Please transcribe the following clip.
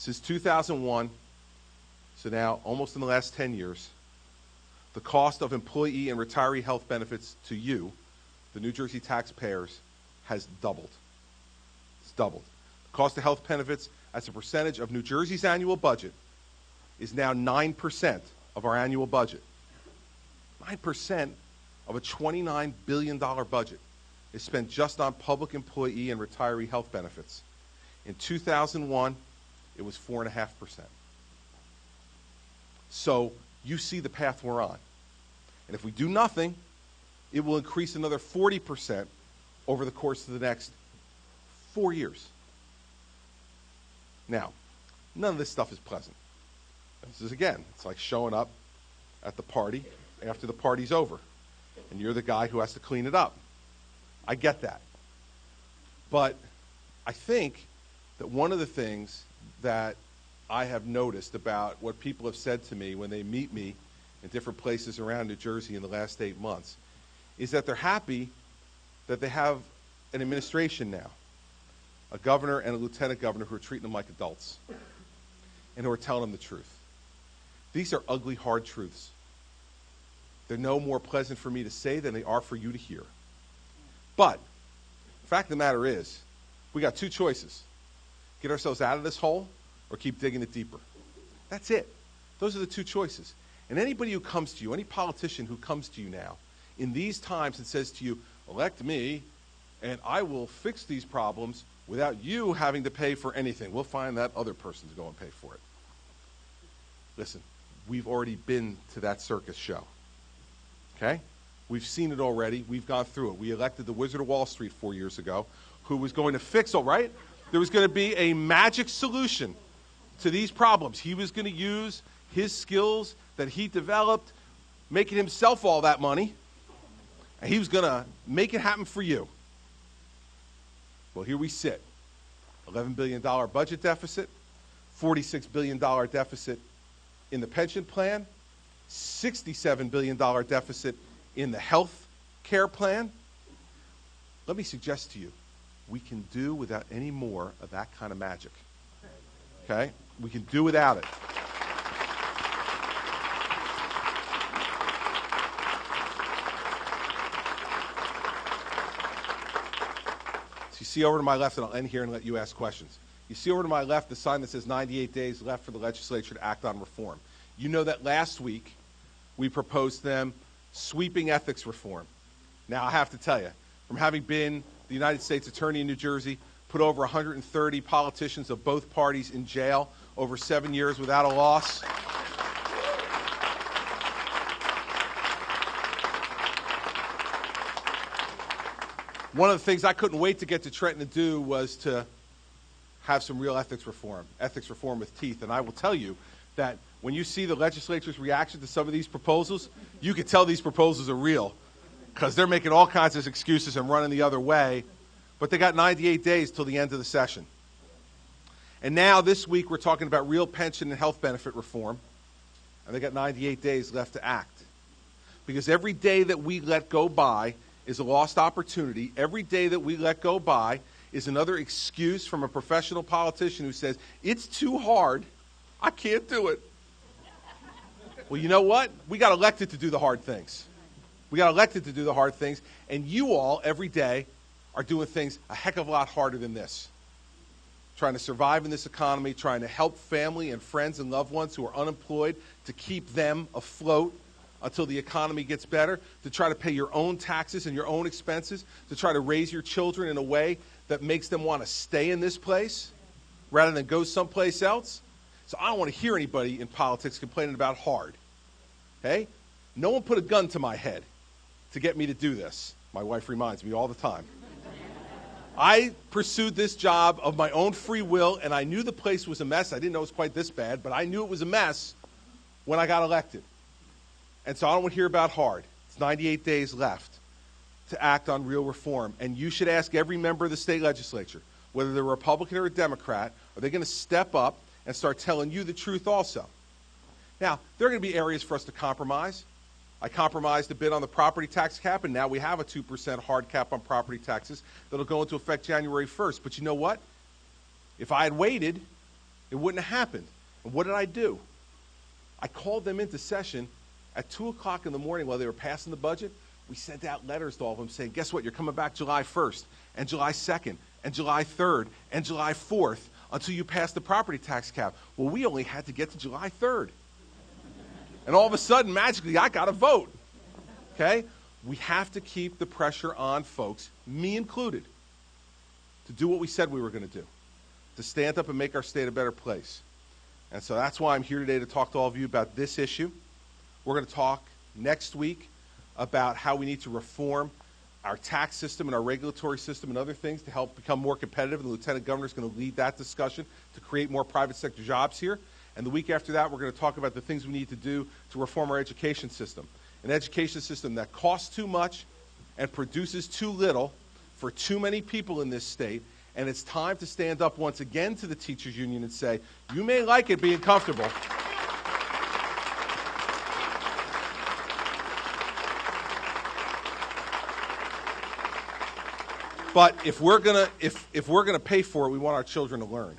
Since 2001, so now almost in the last 10 years, the cost of employee and retiree health benefits to you, the New Jersey taxpayers, has doubled. It's doubled. The cost of health benefits as a percentage of New Jersey's annual budget is now 9% of our annual budget. 9% of a $29 billion budget is spent just on public employee and retiree health benefits. In 2001, it was 4.5%. So you see the path we're on. And if we do nothing, it will increase another 40% over the course of the next 4 years. Now, none of this stuff is pleasant. This is, again, it's like showing up at the party after the party's over, and you're the guy who has to clean it up. I get that. But I think that one of the things that I have noticed about what people have said to me when they meet me in different places around New Jersey in the last 8 months is that they're happy that they have an administration now, a governor and a lieutenant governor who are treating them like adults and who are telling them the truth. These are ugly, hard truths. They're no more pleasant for me to say than they are for you to hear. But the fact of the matter is, we got two choices. Get ourselves out of this hole or keep digging it deeper. That's it. Those are the two choices. And anybody who comes to you, any politician who comes to you now, in these times and says to you, elect me, and I will fix these problems without you having to pay for anything. We'll find that other person to go and pay for it. Listen, we've already been to that circus show. Okay? We've seen it already. We've gone through it. We elected the Wizard of Wall Street 4 years ago who was going to fix all right. There was going to be a magic solution to these problems. He was going to use his skills that he developed, making himself all that money, and he was going to make it happen for you. Well, here we sit. $11 billion budget deficit, $46 billion deficit in the pension plan, $67 billion deficit in the health care plan. Let me suggest to you, we can do without any more of that kind of magic. Okay? We can do without it. So you see over to my left, and I'll end here and let you ask questions. You see over to my left the sign that says 98 days left for the legislature to act on reform. You know that last week we proposed them sweeping ethics reform. Now, I have to tell you, from having been the United States Attorney in New Jersey, put over 130 politicians of both parties in jail over 7 years without a loss. One of the things I couldn't wait to get to Trenton to do was to have some real ethics reform with teeth. And I will tell you that when you see the legislature's reaction to some of these proposals, you can tell these proposals are real because they're making all kinds of excuses and running the other way. But they got 98 days till the end of the session. And now this week we're talking about real pension and health benefit reform. And they got 98 days left to act. Because every day that we let go by is a lost opportunity. Every day that we let go by is another excuse from a professional politician who says, it's too hard, I can't do it. Well, you know what? We got elected to do the hard things. We got elected to do the hard things, and you all, every day, are doing things a heck of a lot harder than this. Trying to survive in this economy, trying to help family and friends and loved ones who are unemployed to keep them afloat until the economy gets better, to try to pay your own taxes and your own expenses, to try to raise your children in a way that makes them want to stay in this place rather than go someplace else. So I don't want to hear anybody in politics complaining about hard. Okay? No one put a gun to my head to get me to do this. My wife reminds me all the time. I pursued this job of my own free will, and I knew the place was a mess. I didn't know it was quite this bad, but I knew it was a mess when I got elected. And so I don't want to hear about hard. It's 98 days left to act on real reform. And you should ask every member of the state legislature, whether they're a Republican or a Democrat, are they going to step up and start telling you the truth also? Now, there are going to be areas for us to compromise. I compromised a bit on the property tax cap, and now we have a 2% hard cap on property taxes that'll go into effect January 1st. But you know what? If I had waited It wouldn't have happened. And what did I do? I called them into session at 2 o'clock in the morning while they were passing the budget. We sent out letters to all of them saying, guess what? You're coming back July 1st and July 2nd and July 3rd and July 4th until you pass the property tax cap. Well, we only had to get to July 3rd. And all of a sudden, magically, I got a vote. Okay? We have to keep the pressure on folks, me included, to do what we said we were going to do, to stand up and make our state a better place. And so that's why I'm here today to talk to all of you about this issue. We're going to talk next week about how we need to reform our tax system and our regulatory system and other things to help become more competitive. The Lieutenant Governor is going to lead that discussion to create more private sector jobs here. And the week after that, we're going to talk about the things we need to do to reform our education system. An education system that costs too much and produces too little for too many people in this state. And it's time to stand up once again to the teachers union and say, you may like it being comfortable, but if we're gonna pay for it, we want our children to learn.